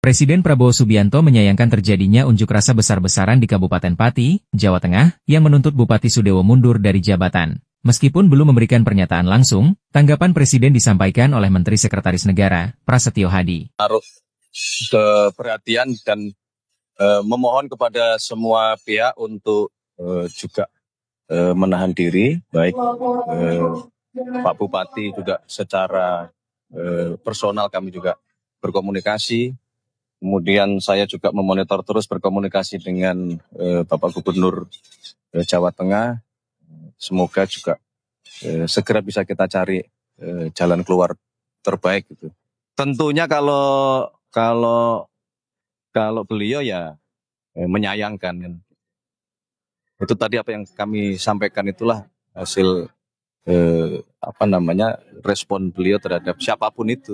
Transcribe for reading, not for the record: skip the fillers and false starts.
Presiden Prabowo Subianto menyayangkan terjadinya unjuk rasa besar-besaran di Kabupaten Pati, Jawa Tengah, yang menuntut Bupati Sudewo mundur dari jabatan. Meskipun belum memberikan pernyataan langsung, tanggapan Presiden disampaikan oleh Menteri Sekretaris Negara, Prasetyo Hadi. Taruh perhatian dan memohon kepada semua pihak untuk juga menahan diri, baik Pak Bupati juga secara personal kami juga berkomunikasi. Kemudian saya juga memonitor terus berkomunikasi dengan Bapak Gubernur Jawa Tengah. Semoga juga segera bisa kita cari jalan keluar terbaik gitu. Tentunya kalau beliau ya menyayangkan. Itu tadi apa yang kami sampaikan itulah hasil respon beliau terhadap siapapun itu.